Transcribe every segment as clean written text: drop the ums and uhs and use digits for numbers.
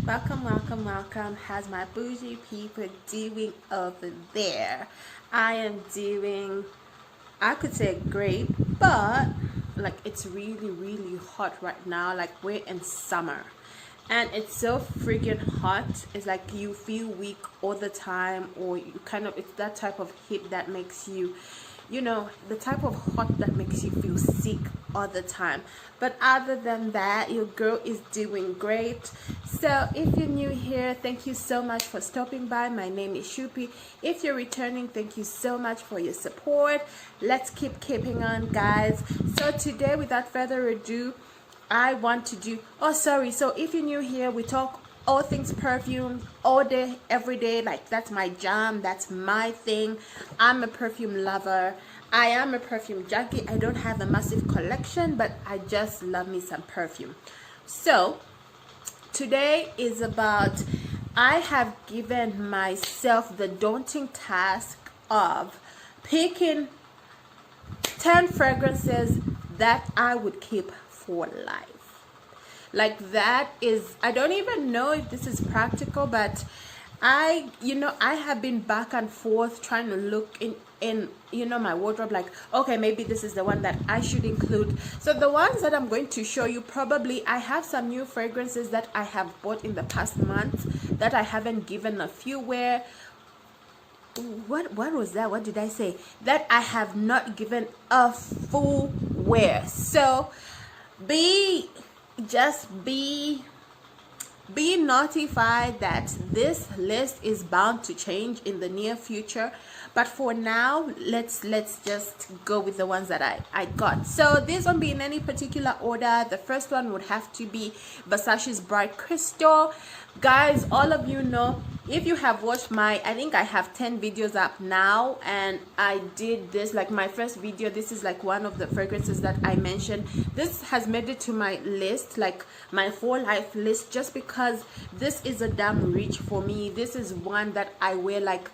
Welcome. How's my bougie people doing over there? I am doing, I could say great, but like it's really hot right now. Like we're in summer and it's so freaking hot. It's like you feel weak all the time, or you kind of, it's that type of heat that makes you, you know, the type of hot that makes you feel sick all the time. But other than that, your girl is doing great. So if you're new here, thank you so much for stopping by. My name is Shupi. If you're returning, thank you so much for your support. Let's keeping on, guys. So today, without further ado, I want to do, so if you're new here, we talk all things perfume all day, every day. Like that's my jam, that's my thing. I'm a perfume lover. I am a perfume junkie. I don't have a massive collection, but I just love me some perfume. So today is about, I have given myself the daunting task of picking 10 fragrances that I would keep for life. Like that is, I don't even know if this is practical, but I have been back and forth trying to look in my wardrobe, like, okay, maybe this is the one that I should include. So the ones that I'm going to show you, probably I have some new fragrances that I have bought in the past month that I haven't given a few wear. What was that? What did I say? That I have not given a full wear. So be notified that this list is bound to change in the near future, but for now let's just go with the ones that I got. So this won't be in any particular order. The first one would have to be Versace's Bright Crystal. Guys, all of you know, if you have watched my, I think I have 10 videos up now, and I did this, like my first video, this is like one of the fragrances that I mentioned. This has made it to my list, like my for life list, just because this is a damn reach for me. This is one that I wear like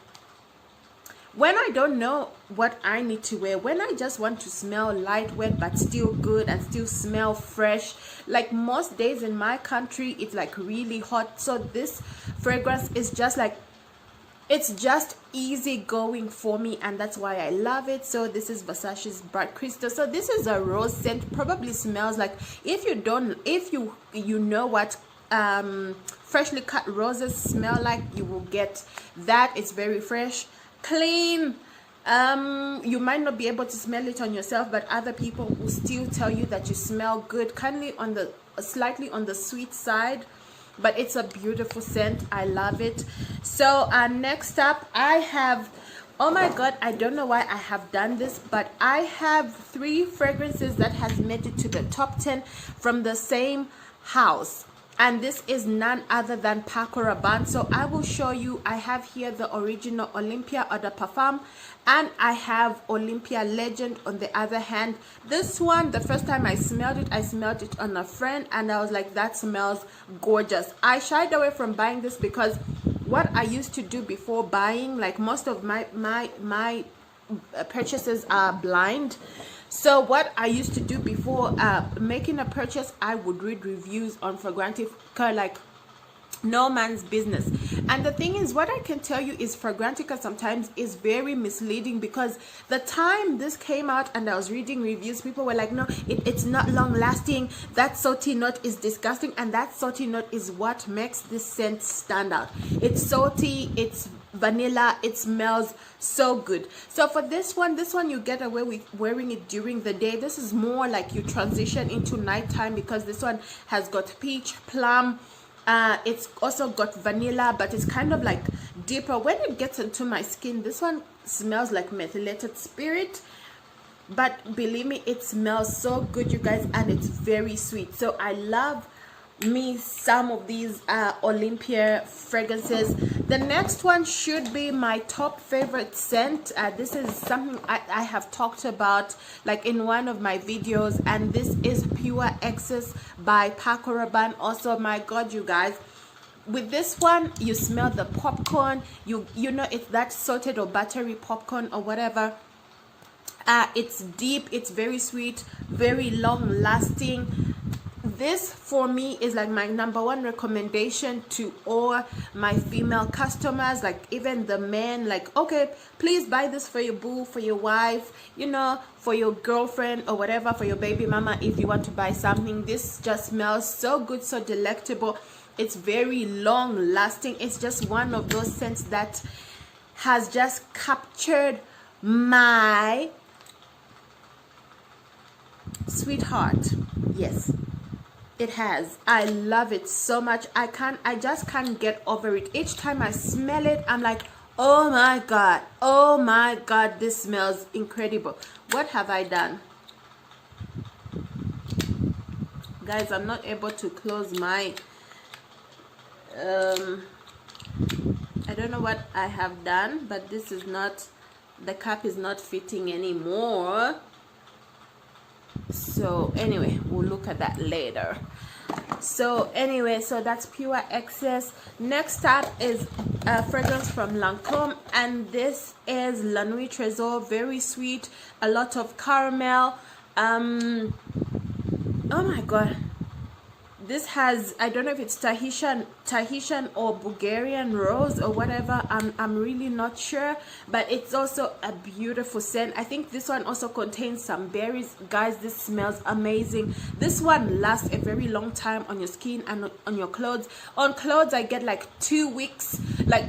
when I don't know what I need to wear, when I just want to smell lightweight but still good and still smell fresh. Like most days in my country, it's like really hot, so this fragrance is just like, it's just easy going for me, and that's why I love it. So this is Versace's Bright Crystal. So this is a rose scent, probably smells like, if you know what freshly cut roses smell like, you will get that. It's very fresh, clean. You might not be able to smell it on yourself, but other people will still tell you that you smell good, kindly on the slightly on the sweet side, but it's a beautiful scent. I love it. So next up I have, oh my god, I don't know why I have done this, but I have 3 fragrances that has made it to the top 10 from the same house, and this is none other than Paco Rabanne. So I will show you, I have here the original Olympea or the perfume, and I have Olympea Legend on the other hand. This one, the first time I smelled it on a friend, and I was like, that smells gorgeous. I shied away from buying this because what I used to do before buying, like most of my purchases are blind. So what I used to do before making a purchase, I would read reviews on Fragrantica like no man's business. And the thing is, what I can tell you is Fragrantica sometimes is very misleading, because the time this came out and I was reading reviews, people were like, no, it's not long lasting, that salty note is disgusting, and that salty note is what makes this scent stand out. It's salty, it's vanilla, it smells so good. So for this one you get away with wearing it during the day. This is more like you transition into nighttime, because this one has got peach, plum, it's also got vanilla, but it's kind of like deeper. When it gets into my skin, this one smells like methylated spirit, but believe me, it smells so good, you guys, and it's very sweet. So I love me some of these Olympea fragrances. The next one should be my top favorite scent. This is something I have talked about like in one of my videos, and this is Pure Excess by Paco Rabanne. Also, my god, you guys, with this one you smell the popcorn, you know, it's that salted or buttery popcorn or whatever. It's deep, it's very sweet, very long lasting. this for me is like my #1 recommendation to all my female customers, like even the men, like, okay, please buy this for your boo, for your wife, you know, for your girlfriend or whatever, for your baby mama. If you want to buy something, this just smells so good, so delectable. It's very long lasting. It's just one of those scents that has just captured my sweetheart. Yes, it has. I love it so much. I just can't get over it. Each time I smell it, I'm like, oh my god, this smells incredible. What have I done, guys? I'm not able to close my I don't know what I have done, but this is not, the cap is not fitting anymore. So anyway, we'll look at that later. So anyway, so that's Pure Excess. Next up is a fragrance from Lancome, and this is La Nuit Tresor. Very sweet, a lot of caramel. Oh my god, this has, I don't know if it's Tahitian or Bulgarian rose or whatever. I'm really not sure, but it's also a beautiful scent. I think this one also contains some berries. Guys, this smells amazing. This one lasts a very long time on your skin and on your clothes. On clothes, I get like 2 weeks. Like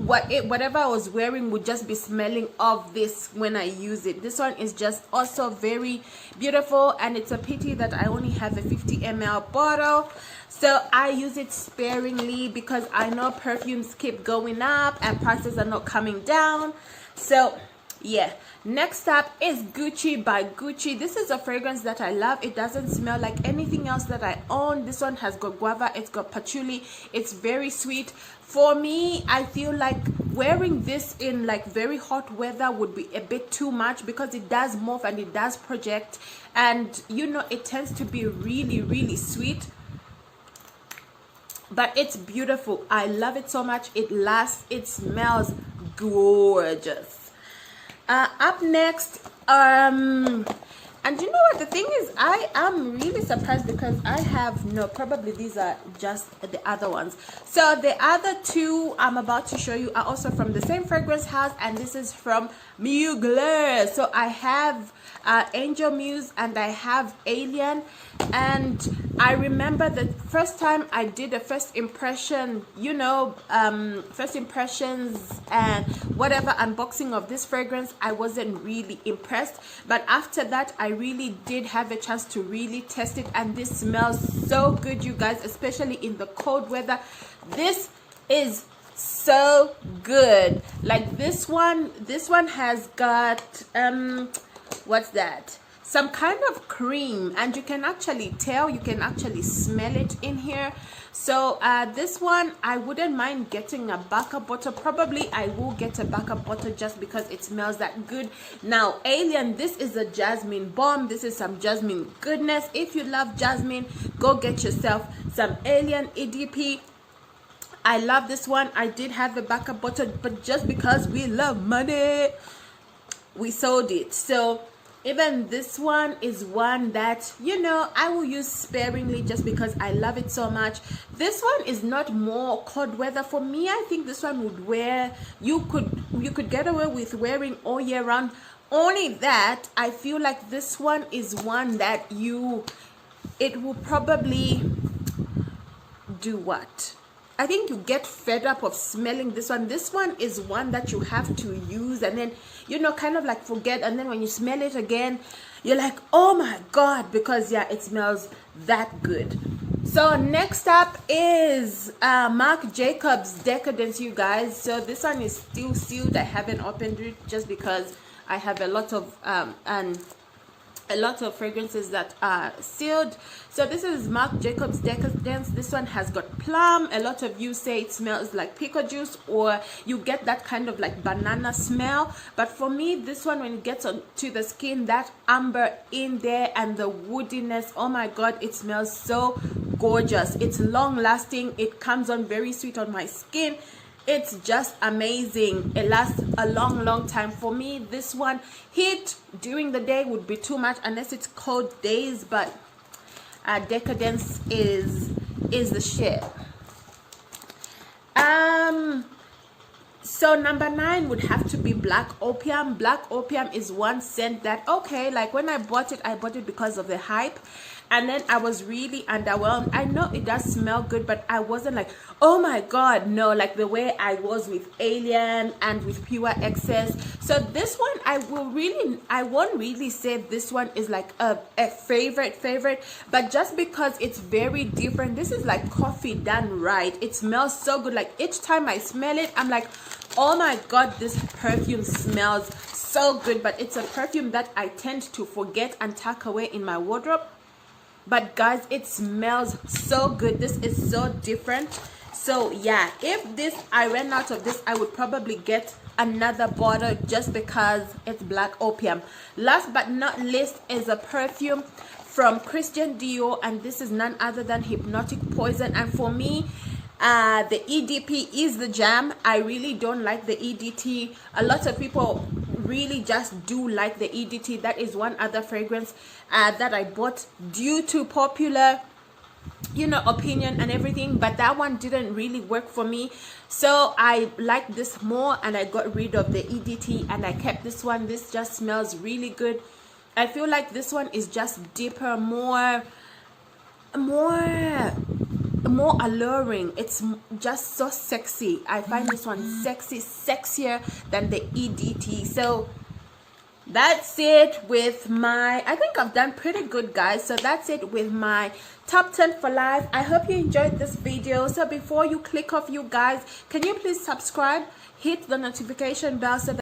whatever I was wearing would just be smelling of this when I use it. This one is just also very beautiful, and it's a pity that I only have a 50 ml bottle, so I use it sparingly because I know perfumes keep going up and prices are not coming down. So yeah, next up is Gucci by Gucci. This is a fragrance that I love. It doesn't smell like anything else that I own. This one has got guava, it's got patchouli, it's very sweet. For me, I feel like wearing this in like very hot weather would be a bit too much because it does move and it does project, and you know, it tends to be really sweet, but it's beautiful. I love it so much. It lasts, it smells gorgeous. Up next, and you know what, the thing is, I am really surprised because I have no, probably these are just the other ones. So the other two I'm about to show you are also from the same fragrance house, and this is from Mugler. So I have Angel Muse and I have Alien, and I remember the first time I did a first impression, you know, first impressions and whatever unboxing of this fragrance, I wasn't really impressed, but after that I really did have a chance to really test it, and this smells so good, you guys, especially in the cold weather. This is so good. Like this one has got what's that, some kind of cream, and you can actually tell, you can actually smell it in here. So this one, I wouldn't mind getting a backup bottle. Probably I will get a backup bottle just because it smells that good. Now Alien, this is a jasmine bomb. This is some jasmine goodness. If you love jasmine, go get yourself some Alien EDP. I love this one. I did have a backup bottle, but just because we love money, we sold it. So even this one is one that, you know, I will use sparingly just because I love it so much. This one is not more cold weather for me. I think this one would wear, you could get away with wearing all year round. Only that I feel like this one is one that it will probably do what? I think you get fed up of smelling this one. This one is one that you have to use and then, you know, kind of like forget, and then when you smell it again, you're like, oh my god, because yeah, it smells that good. So next up is Marc Jacobs Decadence, you guys. So this one is still sealed. I haven't opened it just because I have a lot of fragrances that are sealed. So this is Marc Jacobs Decadence. This one has got plum. A lot of you say it smells like pickle juice, or you get that kind of like banana smell, but for me, this one, when it gets onto the skin, that amber in there and the woodiness, oh my god, it smells so gorgeous. It's long lasting. It comes on very sweet on my skin. It's just amazing. It lasts a long time. For me, this one, heat during the day would be too much unless it's cold days, but Decadence is the shit. So number 9 would have to be Black Opium. Black Opium is one scent that, okay, like when I bought it because of the hype, and then I was really underwhelmed. I know it does smell good, but I wasn't like, oh my god, no, like the way I was with Alien and with Pure Excess. So this one, I won't really say this one is like a favorite, but just because it's very different. This is like coffee done right. It smells so good. Like each time I smell it, I'm like, oh my god, this perfume smells so good. But it's a perfume that I tend to forget and tuck away in my wardrobe. But guys, it smells so good. This is so different. So yeah, if I ran out of this, I would probably get another bottle just because it's Black Opium. Last but not least is a perfume from Christian Dior, and this is none other than Hypnotic Poison. And for me, the EDP is the jam. I really don't like the EDT. A lot of people really just do like the EDT. That is one other fragrance that I bought due to popular, you know, opinion and everything, but that one didn't really work for me. So I like this more, and I got rid of the EDT and I kept this one. This just smells really good. I feel like this one is just deeper, more alluring. It's just so sexy. I find this one sexier than the EDT. So that's it with my, I think I've done pretty good, guys. So that's it with my top 10 for life. I hope you enjoyed this video. So before you click off, you guys, can you please subscribe, hit the notification bell so that